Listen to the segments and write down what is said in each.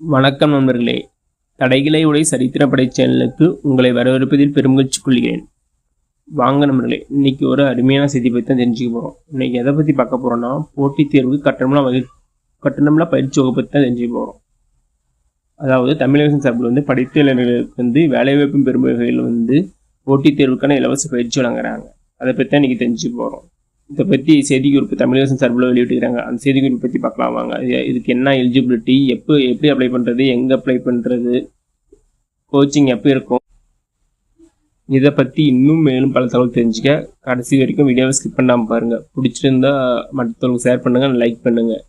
வணக்கம் நண்பர்களே, தடைகளை உடைய சரித்திரப்படை சேனலுக்கு உங்களை வரவேற்பதில் பெருமகிழ்ச்சி கொள்கிறேன். வாங்க நண்பர்களே, இன்னைக்கு ஒரு அருமையான செய்தி பற்றி தான் தெரிஞ்சுக்க போகிறோம். இன்னைக்கு எதை பற்றி பார்க்க போகிறோன்னா, போட்டித் தேர்வு கட்டணம்ல பயிற்சி வகுப்பு பற்றி தான் தெரிஞ்சுக்க போகிறோம். அதாவது தமிழக சார்பில் படித்த இளைஞர்களுக்கு வேலைவாய்ப்பும் பெறும் வகையில் போட்டித் தேர்வுக்கான இலவச பயிற்சி வழங்குறாங்க. அதை பற்றி தான் இன்னைக்கு தெரிஞ்சுக்க போகிறோம். இதை பற்றி செய்திக்குறிப்பு தமிழக சார்பில் வெளியிட்டுக்கிறாங்க. அந்த செய்திக்குறிப்பு பற்றி பார்க்கலாம் வாங்க. இதுக்கு என்ன எலிஜிபிலிட்டி, எப்படி அப்ளை பண்ணுறது, எங்கே அப்ளை பண்ணுறது, கோச்சிங் எப்போ இருக்கும், இதை பற்றி இன்னும் மேலும் பல தகவல் தெரிஞ்சுக்க கடைசி வரைக்கும் வீடியோவை ஸ்கிப் பண்ணாமல் பாருங்கள். பிடிச்சிருந்தா மற்றவங்களுக்கு ஷேர் பண்ணுங்கள், லைக் பண்ணுங்கள்.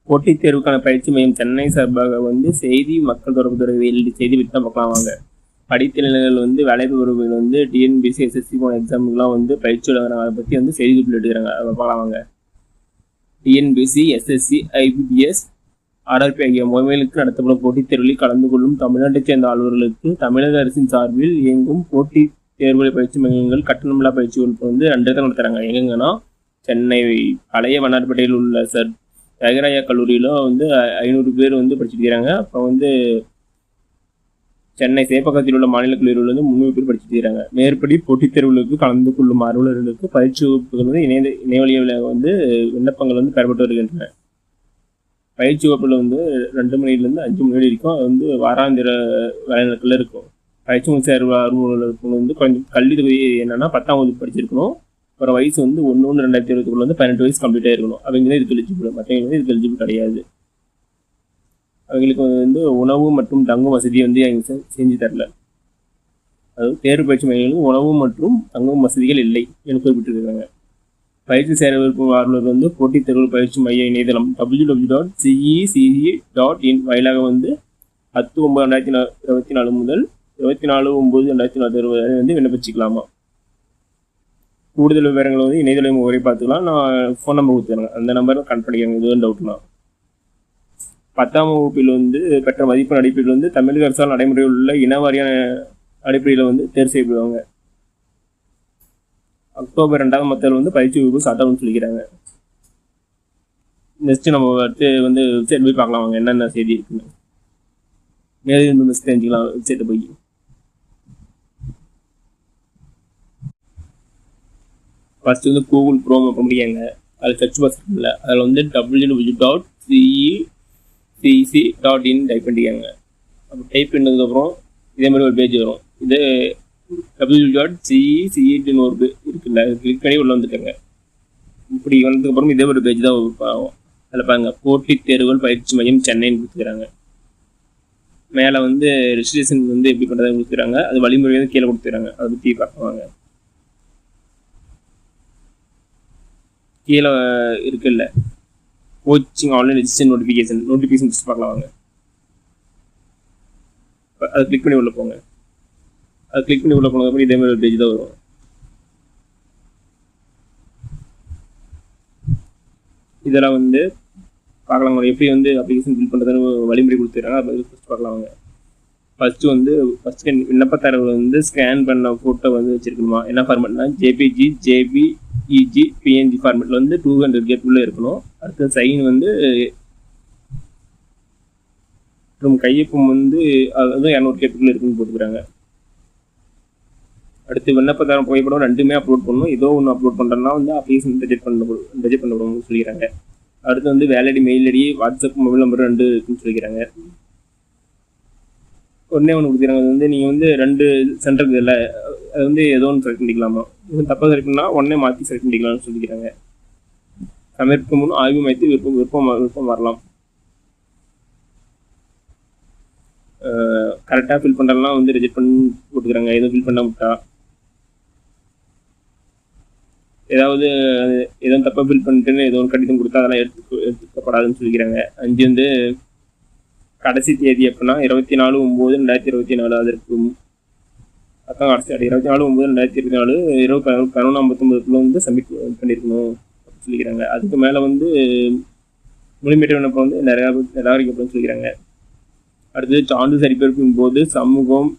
போட்டித் தேர்வுக்கான பயிற்சி மையம் சென்னை சார்பாக செய்தி மக்கள் தொடர்பு துறை வெளியிட்டு செய்தி பற்றி தான் பார்க்கலாம் வாங்க. படித்த இளைஞர்கள் வேலைவாய்ப்பு உறவுகள் டிஎன்பிசி எஸ்எஸ்சி போன எக்ஸாமுக்குலாம் பயிற்சி வழங்குறாங்க. அதை பற்றி செய்திக்குறிப்பில் எடுக்கிறாங்க. அதை பார்க்கலாமாங்க. டிஎன்பிசி எஸ்எஸ்சி ஐபிபிஎஸ் ஆர்ஆர்பி ஆகிய முகமைகளுக்கு நடத்தப்படும் போட்டித் தேர்வுகளில் கலந்து கொள்ளும் தமிழ்நாட்டைச் சேர்ந்த அலுவலர்களுக்கு தமிழக அரசின் சார்பில் இயங்கும் போட்டித் தேர்வுகளை பயிற்சி மையங்கள் கட்டணமில்லா பயிற்சி வகுப்பு 2 இடத்துல நடத்துகிறாங்க. எங்கன்னா சென்னை பழைய வண்ணார்பேட்டையில் உள்ள தியாகராயா கல்லூரியில் 500 பேர் படிச்சுட்டு இருக்கிறாங்க. அப்புறம் சென்னை சேப்பக்கத்தில் உள்ள மாநில கல்லூரியில் 300 பேர் படிச்சுட்டு இருக்கிறாங்க. மேற்படி போட்டித் தேர்வுகளுக்கு கலந்து கொள்ளும் அலுவலர்களுக்கு பயிற்சி வகுப்புகள் இணையவழியில் விண்ணப்பங்கள் பெறப்பட்டு வருகின்றன. பயிற்சி வகுப்பில் 2 மணிலேருந்து 5 மணி வரைக்கும் வாராந்திர வேலை நாட்களில் இருக்கும். பயிற்சி சேர்வு அலுவலர்களுக்கு கொஞ்சம் கல்வி தொகை என்னன்னா 10ஆம் வகுப்பு படிச்சிருக்கணும். அப்புறம் வயசு 1/1/2020 18 வயசு கம்ப்ளீட் ஆகிருக்கணும். அவங்க தான் இதுக்கு எலிஜிபிள், மற்றவங்க இதுக்கு எலிஜிபிள் கிடையாது. அவங்களுக்கு உணவு மற்றும் தங்கும் வசதி அவங்க செஞ்சு தரல. அதாவது தேர்வு பயிற்சி மையங்களுக்கு உணவு மற்றும் தங்கும் வசதிகள் இல்லை என்று குறிப்பிட்டிருக்காங்க. பயிற்சி சேர விருப்பம் ஆர்வலர் போட்டித் தேர்வு பயிற்சி மைய இணையதளம் www.cece.in வாயிலாக 10/9/2024 முதல் 24/9/2020 விண்ணப்பிச்சுக்கலாமா. கூடுதல் விவரங்கள் இணையதள முகவரை பார்த்துக்கலாம். நான் ஃபோன் நம்பர் கொடுத்துருங்க, அந்த நம்பரை கனெக்ட் பண்ணிக்கோங்க. எதுவும் டவுட்னா 10ஆம் வகுப்பில் பெற்ற மதிப்பெண் அடிப்படையில் தமிழக அரசால் நடைமுறையில் உள்ள இனவாரியான அடிப்படையில் தேர்வு செய்யப்படுவாங்க. அக்டோபர் 2ஆம் தேதி பயிற்சி வகுப்பு சாட்டான்னு சொல்லிக்கிறாங்க. நெக்ஸ்ட் நம்ம வெப்சைட் போய் பார்க்கலாம் வாங்க, என்னென்ன செய்தி இருக்குன்னு மேலும் தெரிஞ்சுக்கலாம். வெப்சைட்டை போய் ஃபர்ஸ்ட் கூகுள் க்ரோம் அப்போ முடியாங்க. அதில் சர்ச் பாக்ஸ் இருக்குல்ல, அதில் www.cece.in டைப் பண்ணிக்காங்க. அப்போ டைப் பண்ணதுக்கப்புறம் இதே மாதிரி ஒரு பேஜ் வரும். இது www.cece.in ஒரு இருக்குல்ல, கிளிக் பண்ணி உள்ள வந்துக்கோங்க. இப்படி வந்ததுக்கப்புறம் இதே ஒரு பேஜ் தான் ஆகும். அதில் பாருங்க, போட்டித் தேர்வுகள் பயிற்சி மையம் சென்னைன்னு கொடுத்துக்கிறாங்க. மேலே ரெஜிஸ்ட்ரேஷன் எப்படி பண்ணுறதை கொடுத்துக்கிறாங்க. அது வழிமுறை கீழே கொடுத்துக்கிறாங்க. அதை பற்றி பார்க்குவாங்க. கீழே இருக்குல்ல கோச்சிங் ஆன்லைன் ரெஜிஸ்ட்ரேஷன் நோட்டிஃபிகேஷன் பார்க்கலாம் வாங்க. அதை கிளிக் பண்ணி உள்ள போங்க. அது கிளிக் பண்ணி உள்ள போனதுக்கப்புறம் இதே மாதிரி ஒரு பேஜ் தான் வரும். இதெல்லாம் பார்க்கலாம் எப்படி அப்ளிகேஷன் ஃபில் பண்ணுறதுன்னு வழிமுறை கொடுத்துருக்காங்க. அதை ஃபஸ்ட் பார்க்கலாம் வாங்க. ஃபஸ்ட்டு விண்ணப்பதாரர்கள் ஸ்கேன் பண்ண ஃபோட்டோ வச்சுருக்கணுமா. என்ன ஃபார்மேட்னா ஜேபிஜி, ஜேபிஇஜி, பிஎன்ஜி ஃபார்மேட்டில் 200 கேட்டுக்குள்ளே இருக்கணும். அடுத்த சைன் மற்றும் கையொப்பம் அதுவும் 200 கேட்டுக்குள்ளே இருக்குன்னு போட்டுக்கிறாங்க. அடுத்து விண்ணப்பதாரம் புகைப்படம் 2மே அப்லோட் பண்ணணும். ஏதோ ஒன்று அப்லோட் பண்ணுறோன்னா அப்ளிகேஷன் ரிஜெக்ட் பண்ணப்படும்னு சொல்லிக்கிறாங்க. அடுத்து valid mail ID, WhatsApp mobile number 2 இருக்குன்னு சொல்லிக்கிறாங்க. ஒன்றே ஒன்று கொடுக்குறாங்க. நீங்கள் 2 சென்டருக்கு இல்லை, அது ஏதோ ஒன்று செலக்ட் பண்ணிக்கலாமா. தப்பாக செலக்ட் பண்ணால் உடனே மாற்றி செலக்ட் பண்ணிக்கலாம்னு சொல்லிக்கிறாங்க. சமர்ப்பிக்கும் முன் ஆய்வு மையத்து விருப்பம் வரலாம். கரெக்டாக ஃபில் பண்ணுறதுலாம் ரிஜெக்ட் பண்ணி போட்டுக்கிறாங்க. எதுவும் ஃபில் பண்ண விட்டா எதுவும் தப்பாக ஃபில் பண்ணிட்டுன்னு ஏதோ ஒன்று கடிதம் கொடுத்தா அதெல்லாம் எடுத்துக்கப்படாதுன்னு சொல்லிக்கிறாங்க. 5 கடைசி தேதி எப்படின்னா 24/9/2024. அதற்கு அதான் கடைசி 24/9/2024 11:59 சப்மிட் பண்ணியிருக்கணும் அப்படின்னு சொல்லிக்கிறாங்க. அதுக்கு மேலே முழுமையற்ற விண்ணப்பம் நிராகரிக்கப்படும் சொல்லிக்கிறாங்க. அடுத்தது சான்று சரிபார்க்கும் போது சமூகம்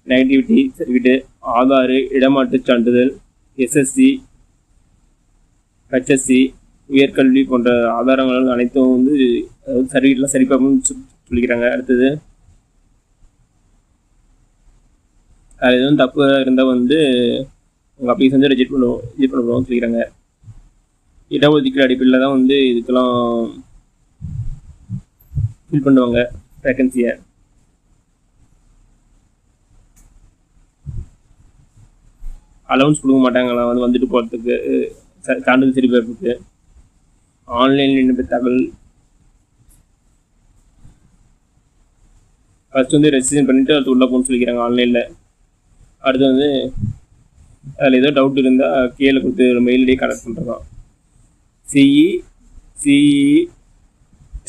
நெகட்டிவிட்டி சர்டிஃபிகேட்டு, ஆதார், இடமாற்று சான்றிதழ், எஸ்எஸ்சி, ஹெச்எஸ்சி, உயர்கல்வி போன்ற ஆதாரங்கள் அனைத்தும் வந்து சர்டிஃபிகேட்லாம் சரிபார்க்கணும்னு சொல்லிக்கிறாங்க. அடுத்தது அது எதுவும் தப்பு இருந்தால் வந்து உங்கள் அப்ளிகேஷன் வந்து ரிஜெக்ட் பண்ணுவோம்னு சொல்லிக்கிறாங்க. இடஒதுக்கீடு அடிப்படையில் தான் வந்து இதுக்கெல்லாம் ஃபில் பண்ணுவாங்க வேக்கன்சியை. அலவுன்ஸ் கொடுக்க மாட்டாங்களா வந்துட்டு போகிறதுக்கு, சான்றிதழ் சரிபார்ப்புக்கு. ஆன்லைன் விண்ணப்ப தகவல் ஃபர்ஸ்ட் வந்து ரெஜிஸ்ட்ரேஷன் பண்ணிவிட்டு அடுத்து உள்ளே போகணும்னு சொல்லிக்கிறாங்க ஆன்லைனில். அடுத்து வந்து அதில் ஏதோ டவுட் இருந்தால் கீழே கொடுத்து ஒரு மெயில் ஐடியை கனெக்ட் பண்ணுறதான். CE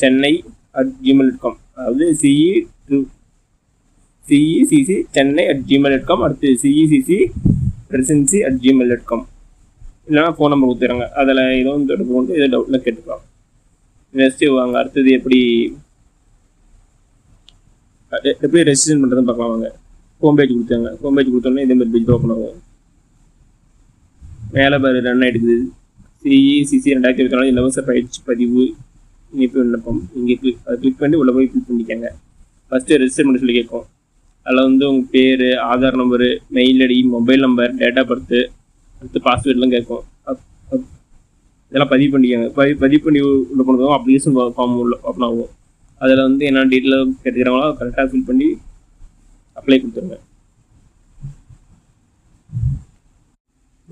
Chennai@gmail.com, அதாவது CECC Chennai@gmail.com, அடுத்து CECC@gmail.com. இல்லைனா ஃபோன் நம்பர் கொடுத்துறாங்க, அதில் ஏதோ வந்து தொடர்பு கொண்டு ஏதோ டவுட்டில் கேட்டுக்கலாம். நெக்ஸ்ட்டு வாங்க அடுத்தது எப்படி ரெஜிஸ்ட்ரேஷன் பண்ணுறதுன்னு பார்க்கலாம். வாங்க ஹோம் பேஜ் கொடுத்தாங்க. ஹோம் பேஜ் கொடுத்தோன்னே இதே மாதிரி பேஜ் ஓப்பன் ஆகும். மேலே பாரு ரன் ஆகிடுது. CECC 2024 இலவச பயிற்சி பதிவு இணைப்பு விண்ணப்பம். இங்கே அதை கிளிக் பண்ணி உள்ள போய் கிளிக் பண்ணிக்கோங்க. ஃபஸ்ட்டு ரெஜிஸ்டர் பண்ணி சொல்லி கேட்கும். அதில் வந்து உங்கள் பேர், Aadhaar number, mail ID, mobile number, date of birth, அடுத்து பாஸ்வேர்ட்லாம் கேட்கும். இதெல்லாம் பதிவு பண்ணிக்கோங்க. பதிவு பண்ணி உள்ள போனதும் அப்ளிகேஷன் ஃபார்ம் உள்ள ஓப்பன் ஆகும். அதில் வந்து என்ன டீட்டெயிலாக கேட்டுக்கிறாங்களோ கரெக்டாக ஃபில் பண்ணி அப்ளை கொடுத்துருங்க.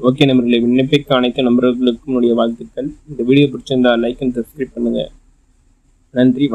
ஓகே நம்பர்களே, விண்ணப்பிக்க அனைத்து நம்பர்களுக்கும் என்னுடைய வாழ்த்துக்கள். இந்த வீடியோ பிடிச்சிருந்தா லைக் அண்ட் சப்ஸ்கிரைப் பண்ணுங்கள். நன்றி.